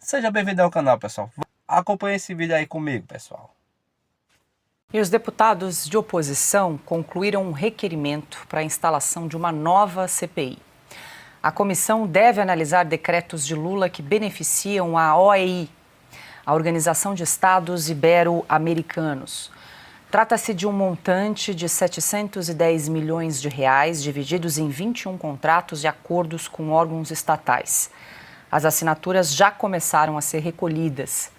Seja bem-vindo ao canal, pessoal. Acompanhe esse vídeo aí comigo, pessoal. E os deputados de oposição concluíram um requerimento para a instalação de uma nova CPI. A comissão deve analisar decretos de Lula que beneficiam a OEI, a Organização de Estados Ibero-Americanos. Trata-se de um montante de 710 milhões de reais, divididos em 21 contratos e acordos com órgãos estatais. As assinaturas já começaram a ser recolhidas.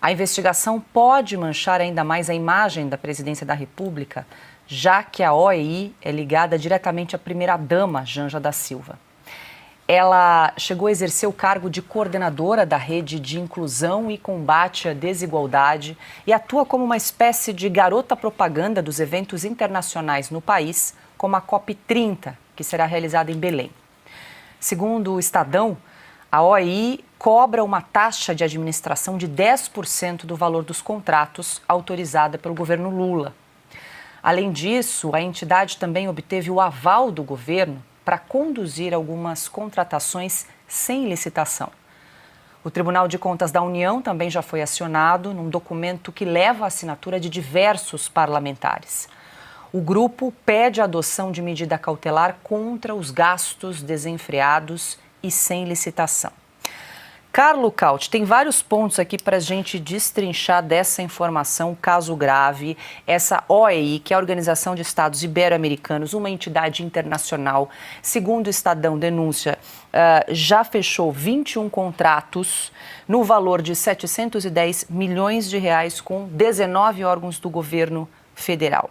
A investigação pode manchar ainda mais a imagem da Presidência da República, já que a OEI é ligada diretamente à primeira-dama, Janja da Silva. Ela chegou a exercer o cargo de coordenadora da Rede de Inclusão e Combate à Desigualdade e atua como uma espécie de garota propaganda dos eventos internacionais no país, como a COP30, que será realizada em Belém. Segundo o Estadão, a OEI cobra uma taxa de administração de 10% do valor dos contratos autorizada pelo governo Lula. Além disso, a entidade também obteve o aval do governo para conduzir algumas contratações sem licitação. O Tribunal de Contas da União também já foi acionado num documento que leva a assinatura de diversos parlamentares. O grupo pede a adoção de medida cautelar contra os gastos desenfreados e sem licitação. Carlo Cauti, tem vários pontos aqui para a gente destrinchar dessa informação, caso grave. Essa OEI, que é a Organização de Estados Ibero-Americanos, uma entidade internacional, segundo o Estadão denúncia, já fechou 21 contratos no valor de 710 milhões de reais com 19 órgãos do governo federal.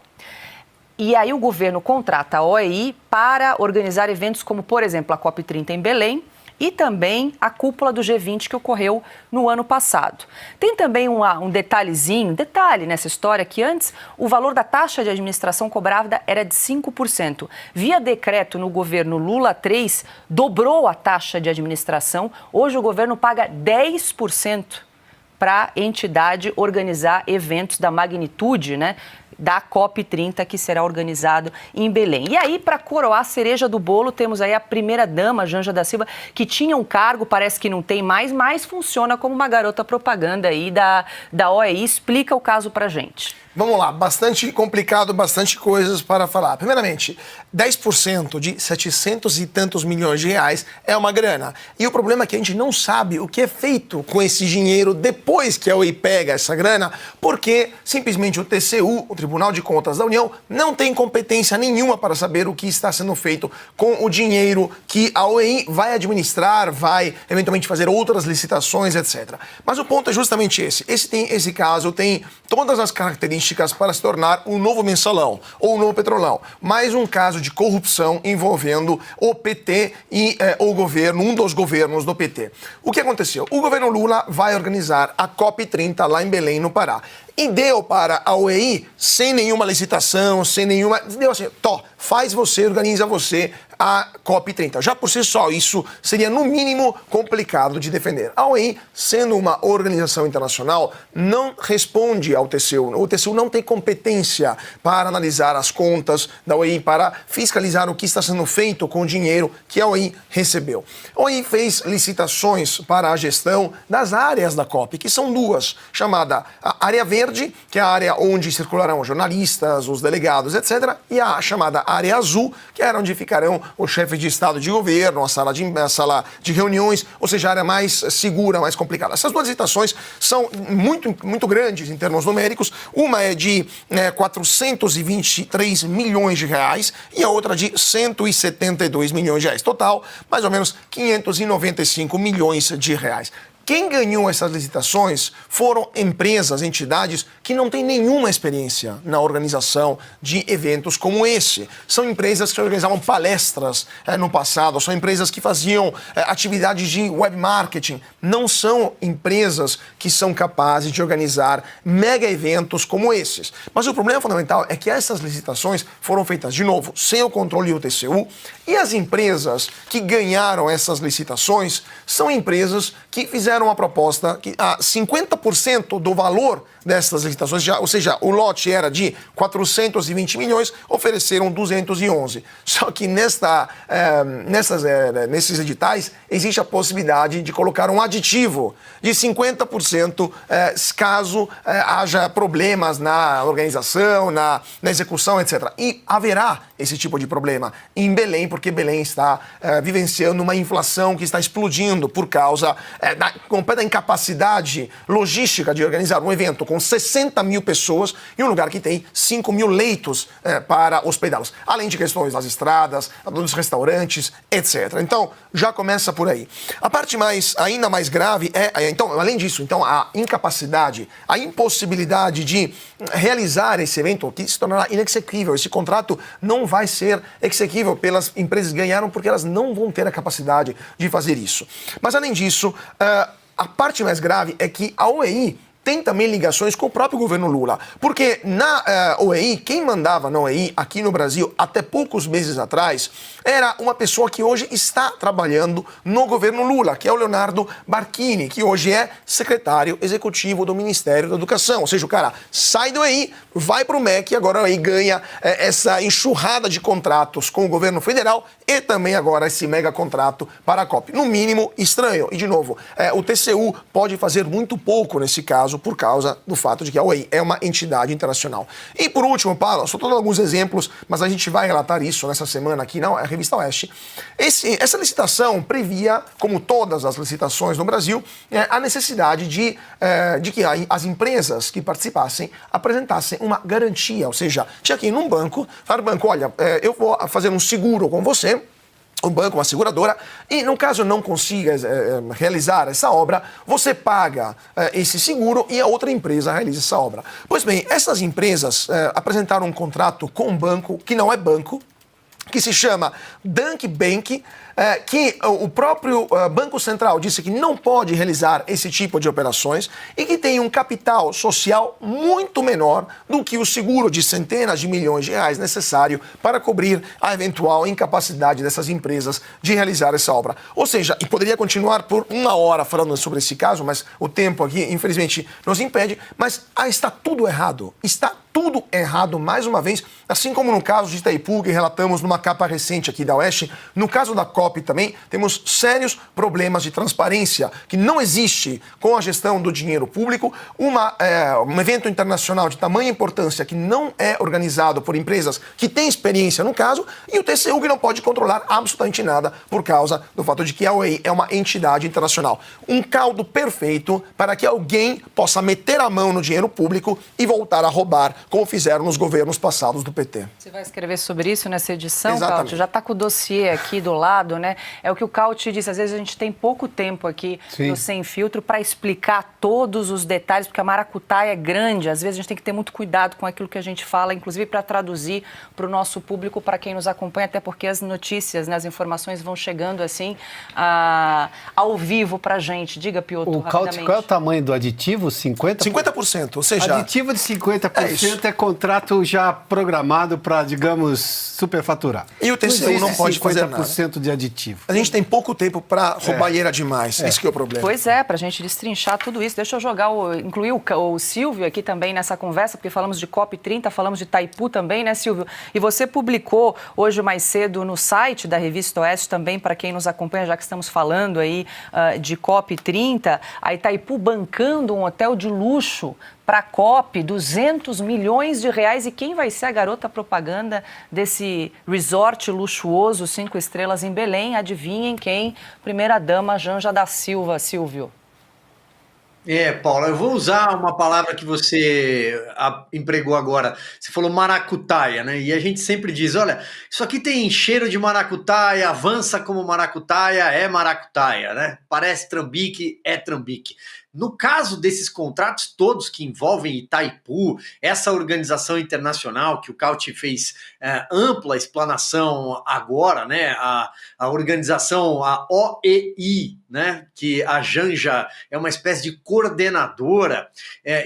E aí o governo contrata a OEI para organizar eventos como, por exemplo, a COP30 em Belém e também a cúpula do G20 que ocorreu no ano passado. Tem também um detalhe nessa história, que antes o valor da taxa de administração cobrada era de 5%. Via decreto no governo Lula III, dobrou a taxa de administração. Hoje o governo paga 10% para a entidade organizar eventos da magnitude, da COP30, que será organizado em Belém. E aí, para coroar a cereja do bolo, temos aí a primeira-dama, Janja da Silva, que tinha um cargo, parece que não tem mais, mas funciona como uma garota propaganda aí da OEI. Explica o caso para gente. Vamos lá, bastante complicado, bastante coisas para falar. Primeiramente, 10% de 700 e tantos milhões de reais é uma grana. E o problema é que a gente não sabe o que é feito com esse dinheiro depois que a OEI pega essa grana, porque simplesmente o TCU, o Tribunal de Contas da União, não tem competência nenhuma para saber o que está sendo feito com o dinheiro que a OEI vai administrar, vai eventualmente fazer outras licitações, etc. Mas o ponto é justamente esse. Esse caso tem todas as características para se tornar um novo mensalão ou um novo petrolão. Mais um caso de corrupção envolvendo o PT e o governo, um dos governos do PT. O que aconteceu? O governo Lula vai organizar a COP30 lá em Belém, no Pará. E deu para a OEI, sem nenhuma licitação, sem nenhuma... Deu assim, faz você, organiza você a COP30. Já por si só, isso seria no mínimo complicado de defender. A OEI, sendo uma organização internacional, não responde ao TCU. O TCU não tem competência para analisar as contas da OEI, para fiscalizar o que está sendo feito com o dinheiro que a OEI recebeu. A OEI fez licitações para a gestão das áreas da COP, que são duas, chamada a área verde, que é a área onde circularão os jornalistas, os delegados, etc., e a chamada área azul, que é onde ficarão o chefe de Estado de governo, a sala de reuniões, ou seja, a área mais segura, mais complicada. Essas duas licitações são muito grandes em termos numéricos. Uma é de 423 milhões de reais e a outra de 172 milhões de reais. Total, mais ou menos 595 milhões de reais. Quem ganhou essas licitações foram empresas, entidades que não têm nenhuma experiência na organização de eventos como esse. São empresas que organizavam palestras no passado, são empresas que faziam atividades de web marketing. Não são empresas que são capazes de organizar mega eventos como esses. Mas o problema fundamental é que essas licitações foram feitas, de novo, sem o controle do TCU, e as empresas que ganharam essas licitações são empresas que fizeram fizeram uma proposta que 50% do valor dessas licitações, ou seja, o lote era de 420 milhões, ofereceram 211. Só que nesses editais existe a possibilidade de colocar um aditivo de 50% caso haja problemas na organização, na execução, etc. E haverá esse tipo de problema em Belém, porque Belém está vivenciando uma inflação que está explodindo por causa da completa incapacidade logística de organizar um evento com 60 mil pessoas em um lugar que tem 5 mil leitos para hospedá-los. Além de questões das estradas, dos restaurantes, etc. Então, já começa por aí. A parte ainda mais grave então, além disso, então, a incapacidade, a impossibilidade de realizar esse evento, que se tornará inexequível. Esse contrato não vai ser exequível pelas empresas que ganharam, porque elas não vão ter a capacidade de fazer isso. Mas, além disso, a parte mais grave é que a OEI tem também ligações com o próprio governo Lula. Porque na OEI, quem mandava na OEI aqui no Brasil até poucos meses atrás era uma pessoa que hoje está trabalhando no governo Lula, que é o Leonardo Barchini, que hoje é secretário executivo do Ministério da Educação. Ou seja, o cara sai do OEI, vai para o MEC e agora a OEI ganha essa enxurrada de contratos com o governo federal e também agora esse mega contrato para a COP. No mínimo, estranho. E, de novo, o TCU pode fazer muito pouco nesse caso, por causa do fato de que a OEI é uma entidade internacional. E por último, Paulo, só estou dando alguns exemplos, mas a gente vai relatar isso nessa semana aqui na Revista Oeste. Essa licitação previa, como todas as licitações no Brasil, a necessidade de que as empresas que participassem apresentassem uma garantia, ou seja, tinha que ir num banco, falar, banco, olha, eu vou fazer um seguro com você, um banco, uma seguradora, e no caso não consiga realizar essa obra, você paga esse seguro e a outra empresa realiza essa obra. Pois bem, essas empresas apresentaram um contrato com um banco que não é banco, que se chama Danke Bank, que o próprio Banco Central disse que não pode realizar esse tipo de operações e que tem um capital social muito menor do que o seguro de centenas de milhões de reais necessário para cobrir a eventual incapacidade dessas empresas de realizar essa obra. Ou seja, e poderia continuar por uma hora falando sobre esse caso, mas o tempo aqui, infelizmente, nos impede, mas está tudo errado. Está tudo errado, mais uma vez, assim como no caso de Itaipu, que relatamos numa capa recente aqui da Oeste, no caso da COP também, temos sérios problemas de transparência, que não existe com a gestão do dinheiro público, um evento internacional de tamanha importância que não é organizado por empresas que têm experiência no caso, e o TCU que não pode controlar absolutamente nada por causa do fato de que a OEI é uma entidade internacional. Um caldo perfeito para que alguém possa meter a mão no dinheiro público e voltar a roubar, como fizeram nos governos passados do PT. Você vai escrever sobre isso nessa edição, Exatamente. Cauti? Já está com o dossiê aqui do lado, né? É o que o Cauti disse, às vezes a gente tem pouco tempo aqui no Sem Filtro para explicar todos os detalhes, porque a maracutaia é grande, às vezes a gente tem que ter muito cuidado com aquilo que a gente fala, inclusive para traduzir para o nosso público, para quem nos acompanha, até porque as notícias, né, as informações vão chegando assim ao vivo para a gente. Diga, Piotr, Cauti, qual é o tamanho do aditivo? 50%? 50%, ou seja... Aditivo de 50% é contrato já programado para, digamos, superfaturar. E o TCU não pode fazer nada. 50% de aditivo. A gente tem pouco tempo para roubalheira demais. Esse que é o problema. Pois é, para a gente destrinchar tudo isso. Deixa eu incluir o Silvio aqui também nessa conversa, porque falamos de COP30, falamos de Itaipu também, né, Silvio? E você publicou hoje mais cedo no site da Revista Oeste também, para quem nos acompanha, já que estamos falando aí de COP30, a Itaipu bancando um hotel de luxo para a COP, 200 milhões de reais. E quem vai ser a garota propaganda desse resort luxuoso, 5 estrelas em Belém? Adivinhem quem? Primeira-dama Janja da Silva, Silvio. Paula, eu vou usar uma palavra que você empregou agora. Você falou maracutaia, né? E a gente sempre diz, olha, isso aqui tem cheiro de maracutaia, avança como maracutaia, é maracutaia, né? Parece trambique, é trambique. No caso desses contratos todos que envolvem Itaipu, essa organização internacional que o Cauty fez ampla explanação agora, né? A organização, a OEI, né? Que a Janja é uma espécie de coordenadora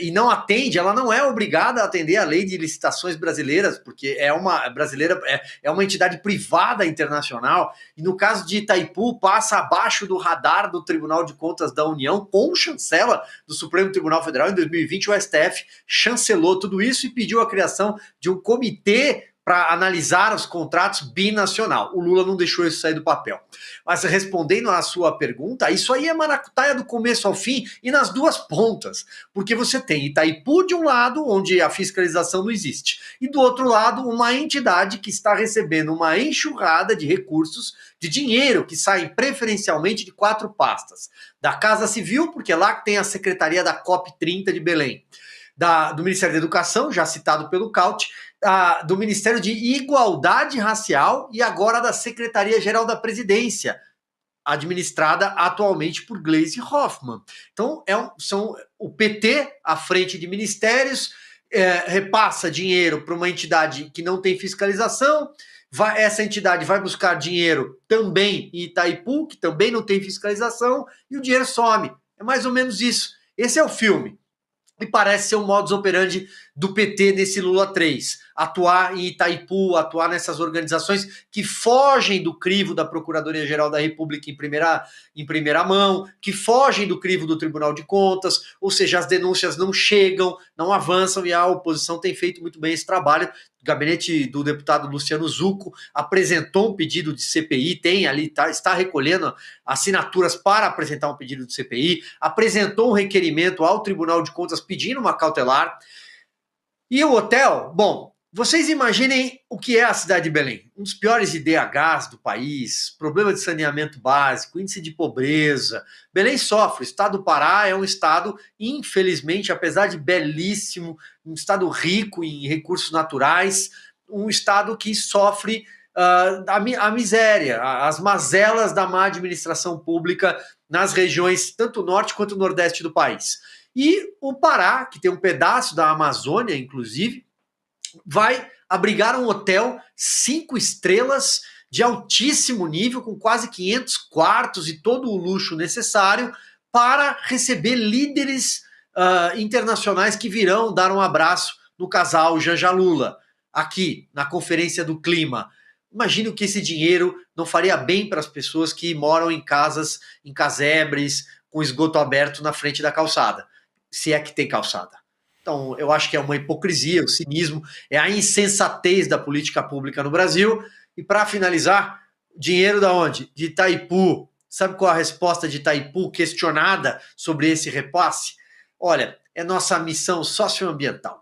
e não atende, ela não é obrigada a atender a lei de licitações brasileiras, porque é uma entidade privada internacional, e no caso de Itaipu passa abaixo do radar do Tribunal de Contas da União, com chancela do Supremo Tribunal Federal. Em 2020 o STF chancelou tudo isso e pediu a criação de um comitê para analisar os contratos binacional. O Lula não deixou isso sair do papel. Mas respondendo à sua pergunta, isso aí é maracutaia do começo ao fim e nas duas pontas, porque você tem Itaipu de um lado, onde a fiscalização não existe, e do outro lado, uma entidade que está recebendo uma enxurrada de recursos, de dinheiro, que saem preferencialmente de 4 pastas. Da Casa Civil, porque lá que tem a Secretaria da COP30 de Belém. Do Ministério da Educação, já citado pelo Cauty, do Ministério de Igualdade Racial e agora da Secretaria-Geral da Presidência, administrada atualmente por Gleisi Hoffmann. Então, são o PT à frente de ministérios, repassa dinheiro para uma entidade que não tem fiscalização, essa entidade vai buscar dinheiro também em Itaipu, que também não tem fiscalização, e o dinheiro some. É mais ou menos isso. Esse é o filme. E parece ser o modus operandi do PT nesse Lula 3. Atuar em Itaipu, atuar nessas organizações que fogem do crivo da Procuradoria-Geral da República em primeira mão, que fogem do crivo do Tribunal de Contas, ou seja, as denúncias não chegam, não avançam, e a oposição tem feito muito bem esse trabalho. O gabinete do deputado Luciano Zucco apresentou um pedido de CPI, está recolhendo assinaturas para apresentar um pedido de CPI, apresentou um requerimento ao Tribunal de Contas pedindo uma cautelar. E o hotel, bom, vocês imaginem o que é a cidade de Belém. Um dos piores IDHs do país, problema de saneamento básico, índice de pobreza. Belém sofre. O estado do Pará é um estado, infelizmente, apesar de belíssimo, um estado rico em recursos naturais, um estado que sofre a miséria, as mazelas da má administração pública nas regiões tanto norte quanto nordeste do país. E o Pará, que tem um pedaço da Amazônia, inclusive, vai abrigar um hotel 5 estrelas de altíssimo nível, com quase 500 quartos e todo o luxo necessário para receber líderes internacionais que virão dar um abraço no casal Janja Lula, aqui na Conferência do Clima. Imagino que esse dinheiro não faria bem para as pessoas que moram em casas, em casebres, com esgoto aberto na frente da calçada, se é que tem calçada. Então, eu acho que é uma hipocrisia, o cinismo, é a insensatez da política pública no Brasil. E para finalizar, dinheiro da onde? De Itaipu. Sabe qual a resposta de Itaipu questionada sobre esse repasse? Olha, é nossa missão socioambiental.